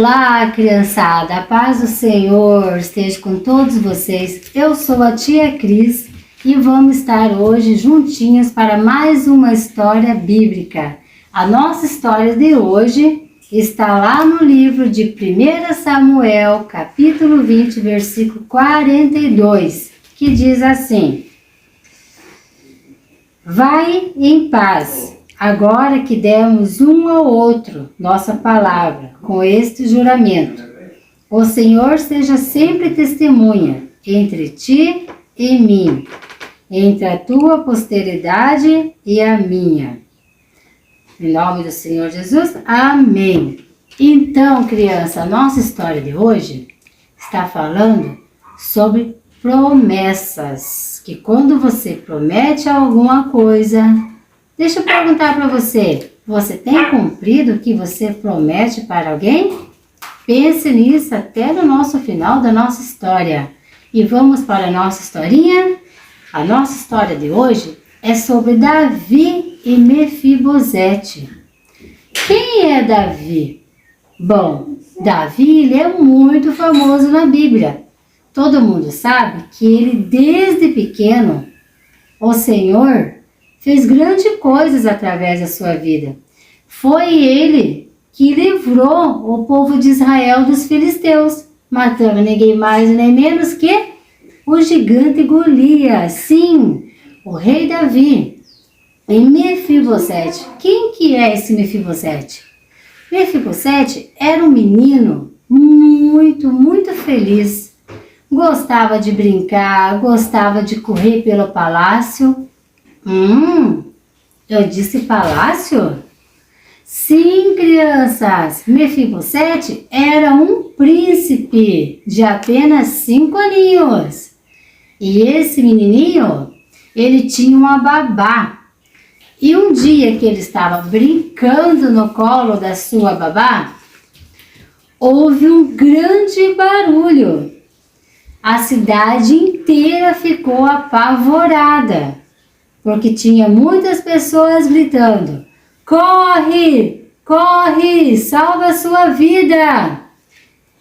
Olá, criançada, a paz do Senhor esteja com todos vocês. Eu sou a tia Cris e vamos estar hoje juntinhas para mais uma história bíblica. A nossa história de hoje está lá no livro de 1 Samuel, capítulo 20, versículo 42, que diz assim: Vai em paz, agora que demos um ao outro nossa palavra, com este juramento. O Senhor seja sempre testemunha entre ti e mim, entre a tua posteridade e a minha. Em nome do Senhor Jesus, amém. Então, criança, a nossa história de hoje está falando sobre promessas. Que quando você promete alguma coisa, deixa eu perguntar para você, você tem cumprido o que você promete para alguém? Pense nisso até no nosso final da nossa história. E vamos para a nossa historinha? A nossa história de hoje é sobre Davi e Mefibosete. Quem é Davi? Bom, Davi ele é muito famoso na Bíblia. Todo mundo sabe que ele, desde pequeno, o Senhor fez grandes coisas através da sua vida. Foi ele que livrou o povo de Israel dos filisteus, matando ninguém mais nem menos que o gigante Golias. Sim, o rei Davi. E Mefibosete. Quem que é esse Mefibosete? Mefibosete era um menino muito feliz. Gostava de brincar, gostava de correr pelo palácio. Eu disse palácio? Sim, crianças, Mefibosete era um príncipe de apenas 5 aninhos. E esse menininho, ele tinha uma babá. E um dia que ele estava brincando no colo da sua babá, houve um grande barulho. A cidade inteira ficou apavorada, porque tinha muitas pessoas gritando: corre, corre, salva a sua vida!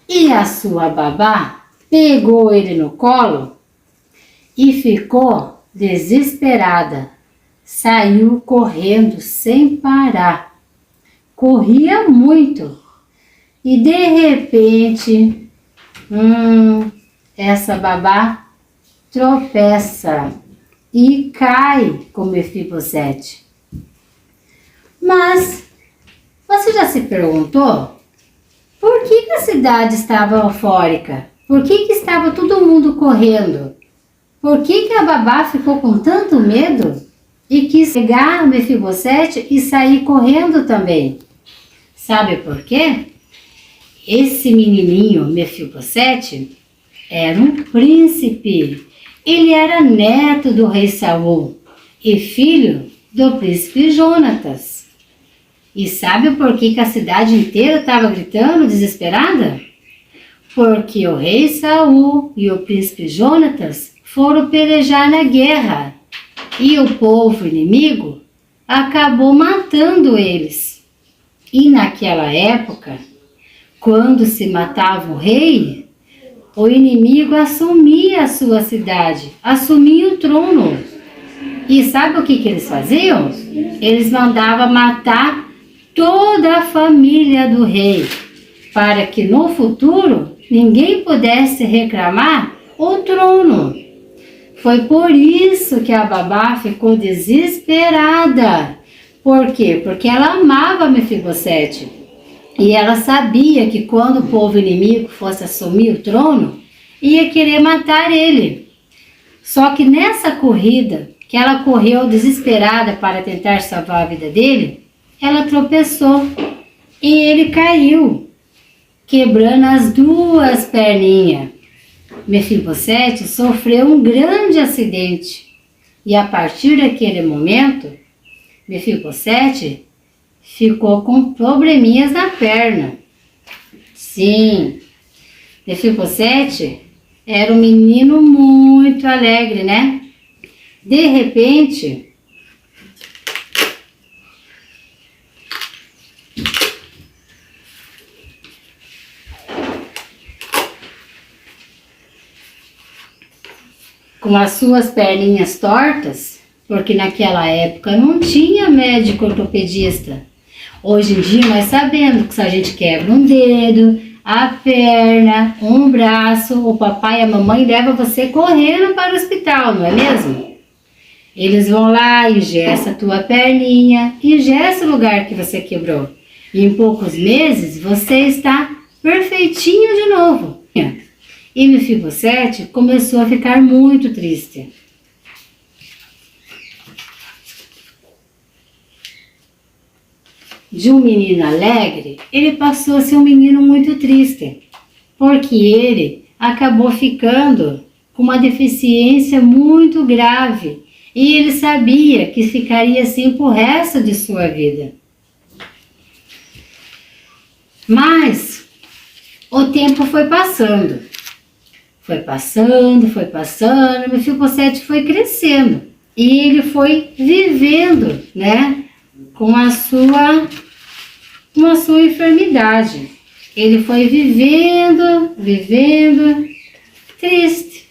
E a sua babá pegou ele no colo e ficou desesperada. Saiu correndo sem parar. Corria muito. E de repente, essa babá tropeça e cai com Mefibosete. Mas você já se perguntou por que a cidade estava eufórica? Por que estava todo mundo correndo? Por que a babá ficou com tanto medo e quis pegar Mefibosete e sair correndo também? Sabe por quê? Esse menininho Mefibosete era um príncipe. Ele era neto do rei Saul e filho do príncipe Jonatas. E sabe por que a cidade inteira estava gritando desesperada? Porque o rei Saul e o príncipe Jonatas foram pelejar na guerra e o povo inimigo acabou matando eles. E naquela época, quando se matava o rei, o inimigo assumia a sua cidade, assumia o trono. E sabe o que eles faziam? Eles mandavam matar toda a família do rei, para que no futuro ninguém pudesse reclamar o trono. Foi por isso que a babá ficou desesperada. Por quê? Porque ela amava Mefibosete. E ela sabia que quando o povo inimigo fosse assumir o trono, ia querer matar ele. Só que nessa corrida, que ela correu desesperada para tentar salvar a vida dele, ela tropeçou e ele caiu, quebrando as 2 perninhas. Mefibosete sofreu um grande acidente e a partir daquele momento, Mefibosete ficou com probleminhas na perna. Sim, Mefibosete era um menino muito alegre, né? De repente, com as suas perninhas tortas, porque naquela época não tinha médico ortopedista. Hoje em dia nós sabemos que se a gente quebra um dedo, a perna, um braço, o papai e a mamãe levam você correndo para o hospital, não é mesmo? Eles vão lá, engessa a tua perninha, engessa o lugar que você quebrou. E em poucos meses você está perfeitinho de novo. E Mefibosete começou a ficar muito triste. De um menino alegre, ele passou a ser um menino muito triste, porque ele acabou ficando com uma deficiência muito grave e ele sabia que ficaria assim pro resto de sua vida. Mas o tempo foi passando, Mefibosete foi crescendo e ele foi vivendo, né, com a sua enfermidade. Ele foi vivendo, triste,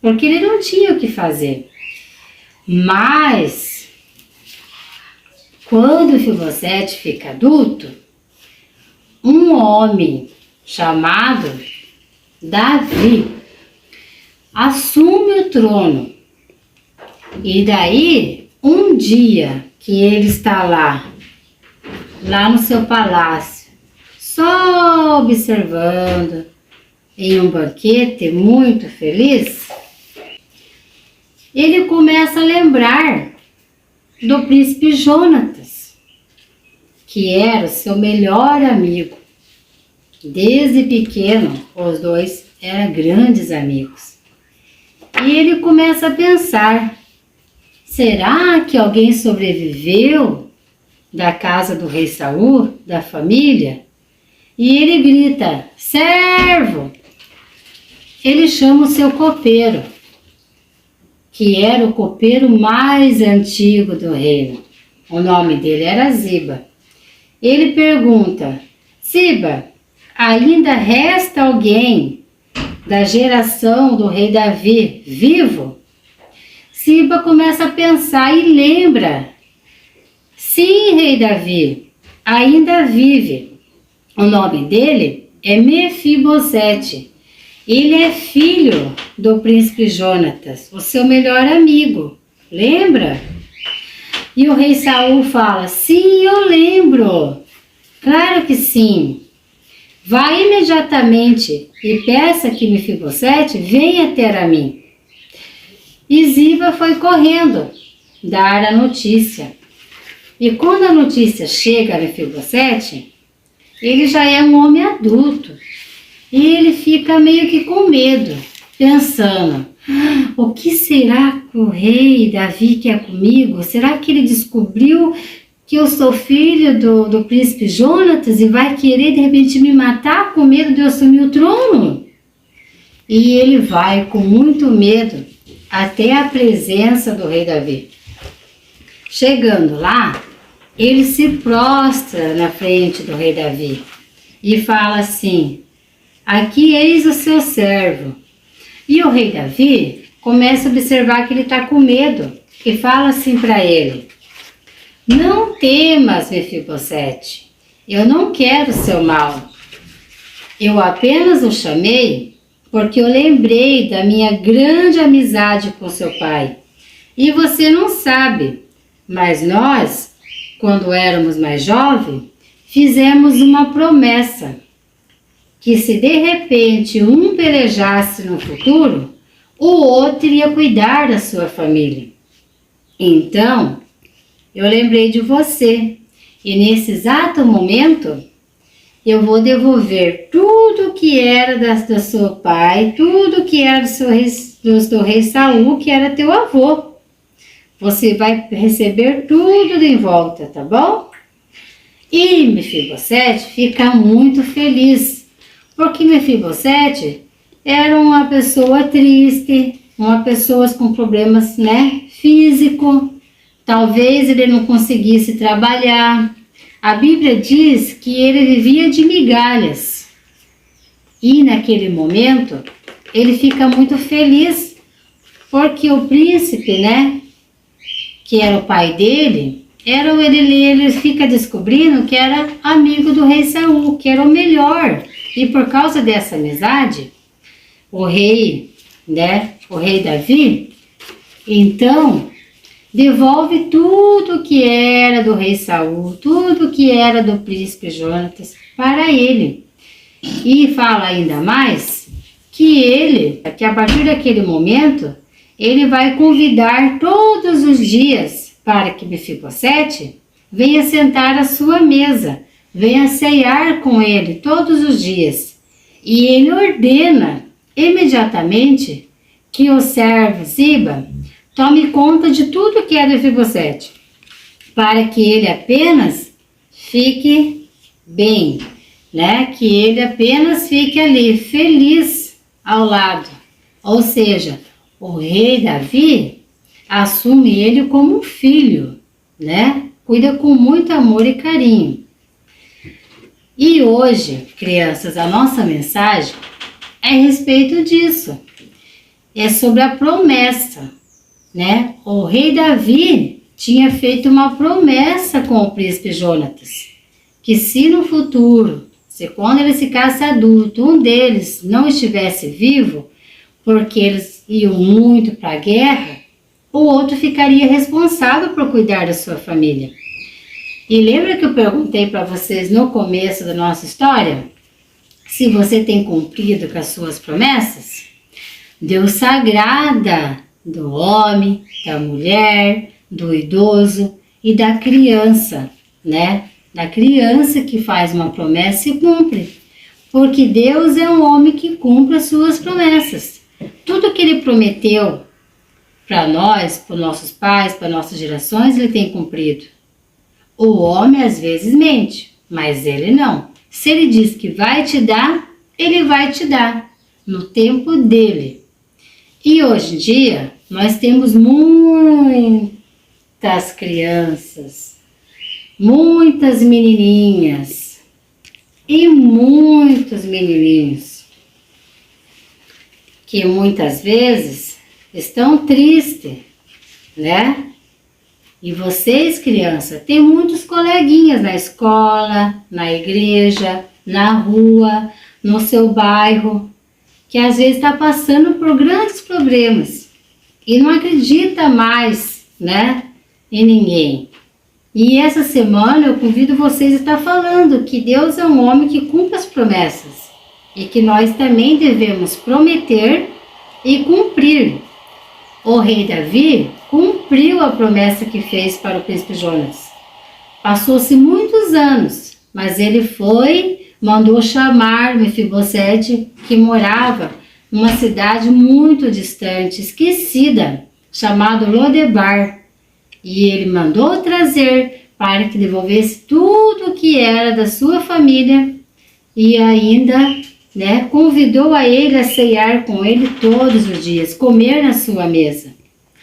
porque ele não tinha o que fazer. Mas, quando Mefibosete fica adulto, um homem chamado Davi assume o trono. E daí, um dia que ele está lá no seu palácio, só observando, em um banquete muito feliz, ele começa a lembrar do príncipe Jonatas, que era o seu melhor amigo. Desde pequeno, os dois eram grandes amigos. E ele começa a pensar, será que alguém sobreviveu da casa do rei Saul, da família? E ele grita, servo! Ele chama o seu copeiro, que era o copeiro mais antigo do reino. O nome dele era Ziba. Ele pergunta, Ziba, ainda resta alguém da geração do rei Davi vivo? Ziba começa a pensar e lembra, sim, rei Davi, ainda vive. O nome dele é Mefibosete. Ele é filho do príncipe Jonatas, o seu melhor amigo. Lembra? E o rei Saul fala, sim, eu lembro. Claro que sim. Vá imediatamente e peça que Mefibosete venha ter a mim. E Ziba foi correndo dar a notícia. E quando a notícia chega a Mefibosete, ele já é um homem adulto. E ele fica meio que com medo, pensando, o que será que o rei Davi quer comigo? Será que ele descobriu que eu sou filho do príncipe Jonatas e vai querer de repente me matar com medo de eu assumir o trono? E ele vai com muito medo até a presença do rei Davi. Chegando lá, ele se prostra na frente do rei Davi e fala assim, aqui eis o seu servo. E o rei Davi começa a observar que ele está com medo e fala assim para ele, não temas, Mefibosete, eu não quero seu mal. Eu apenas o chamei porque eu lembrei da minha grande amizade com seu pai. E você não sabe, mas nós, quando éramos mais jovens, fizemos uma promessa, que se de repente um pelejasse no futuro, o outro iria cuidar da sua família. Então, eu lembrei de você, e nesse exato momento, eu vou devolver tudo que era do seu pai, tudo que era do rei Saul, que era teu avô. Você vai receber tudo de volta, tá bom? E Mefibosete fica muito feliz, porque Mefibosete era uma pessoa triste, uma pessoa com problemas, físico. Talvez ele não conseguisse trabalhar. A Bíblia diz que ele vivia de migalhas. E naquele momento, ele fica muito feliz, Porque o príncipe, né, que era o pai dele, ele fica descobrindo que era amigo do rei Saul, que era o melhor. E por causa dessa amizade, o rei Davi, então, devolve tudo que era do rei Saul, tudo que era do príncipe Jonatas para ele. E fala ainda mais que a partir daquele momento, ele vai convidar todos os dias para que Mefibosete venha sentar à sua mesa, venha ceiar com ele todos os dias. E ele ordena imediatamente que o servo Ziba tome conta de tudo que é de Mefibosete, para que ele apenas fique bem, né? Que ele apenas fique ali, feliz ao lado. Ou seja, o rei Davi assume ele como um filho, né? Cuida com muito amor e carinho. E hoje, crianças, a nossa mensagem é a respeito disso. É sobre a promessa, né? O rei Davi tinha feito uma promessa com o príncipe Jonatas, que se no futuro, se quando eles ficassem adultos, um deles não estivesse vivo, porque eles iam muito para a guerra, o outro ficaria responsável por cuidar da sua família. E lembra que eu perguntei para vocês no começo da nossa história, se você tem cumprido com as suas promessas? Deus se agrada do homem, da mulher, do idoso e da criança, né? Da criança que faz uma promessa e cumpre. Porque Deus é um homem que cumpre as suas promessas. Tudo que Ele prometeu para nós, para nossos pais, para nossas gerações, Ele tem cumprido. O homem às vezes mente, mas Ele não. Se Ele diz que vai te dar, Ele vai te dar, no tempo dEle. E hoje em dia, nós temos muitas crianças, muitas menininhas e muitos menininhos que muitas vezes estão tristes, né? E vocês, crianças, tem muitos coleguinhas na escola, na igreja, na rua, no seu bairro, que às vezes está passando por grandes problemas e não acredita mais, né, em ninguém. E essa semana eu convido vocês a estar falando que Deus é um homem que cumpre as promessas e que nós também devemos prometer e cumprir. O rei Davi cumpriu a promessa que fez para o príncipe Jonatas. Passou-se muitos anos, mas ele mandou chamar Mefibosete, que morava numa cidade muito distante, esquecida, chamado Lodebar. E ele mandou trazer para que devolvesse tudo o que era da sua família e ainda, né, convidou a ele a ceiar com ele todos os dias, comer na sua mesa.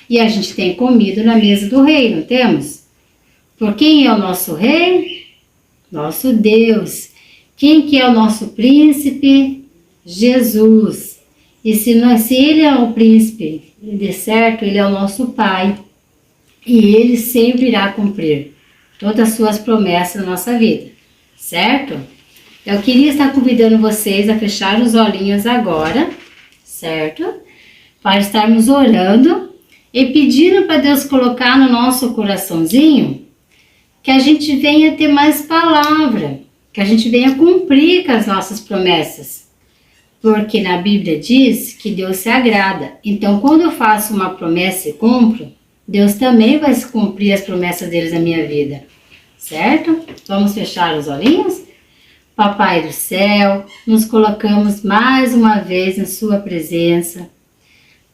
E a gente tem comido na mesa do rei, não temos? Por quem é o nosso rei? Nosso Deus. Quem que é o nosso príncipe? Jesus. E se ele é o príncipe, de certo, ele é o nosso pai. E ele sempre irá cumprir todas as suas promessas na nossa vida, certo? Eu queria estar convidando vocês a fechar os olhinhos agora, certo? Para estarmos orando e pedindo para Deus colocar no nosso coraçãozinho que a gente venha ter mais palavra, que a gente venha cumprir com as nossas promessas. Porque na Bíblia diz que Deus se agrada. Então, quando eu faço uma promessa e cumpro, Deus também vai cumprir as promessas deles na minha vida, certo? Vamos fechar os olhinhos? Papai do céu, nos colocamos mais uma vez na sua presença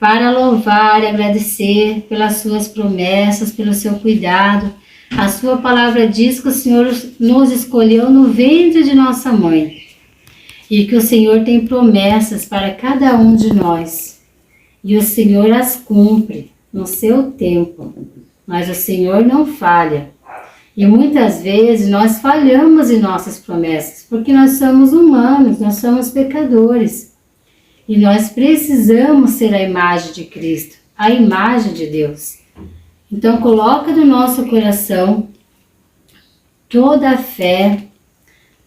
para louvar e agradecer pelas suas promessas, pelo seu cuidado. A sua palavra diz que o Senhor nos escolheu no ventre de nossa mãe e que o Senhor tem promessas para cada um de nós e o Senhor as cumpre no seu tempo, mas o Senhor não falha. E muitas vezes nós falhamos em nossas promessas, porque nós somos humanos, nós somos pecadores. E nós precisamos ser a imagem de Cristo, a imagem de Deus. Então coloca no nosso coração toda a fé,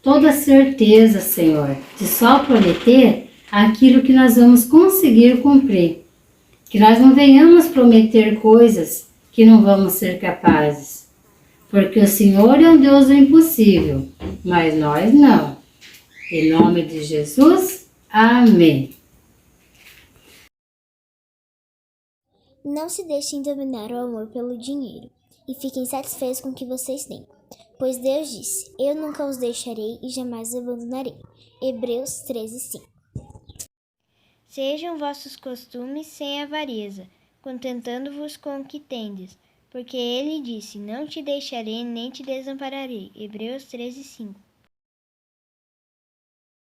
toda a certeza, Senhor, de só prometer aquilo que nós vamos conseguir cumprir. Que nós não venhamos prometer coisas que não vamos ser capazes. Porque o Senhor é um Deus do impossível, mas nós não. Em nome de Jesus, amém. Não se deixem dominar o amor pelo dinheiro e fiquem satisfeitos com o que vocês têm. Pois Deus disse, eu nunca os deixarei e jamais os abandonarei. Hebreus 13:5. Sejam vossos costumes sem avareza, contentando-vos com o que tendes, porque ele disse, não te deixarei nem te desampararei. Hebreus 13:5.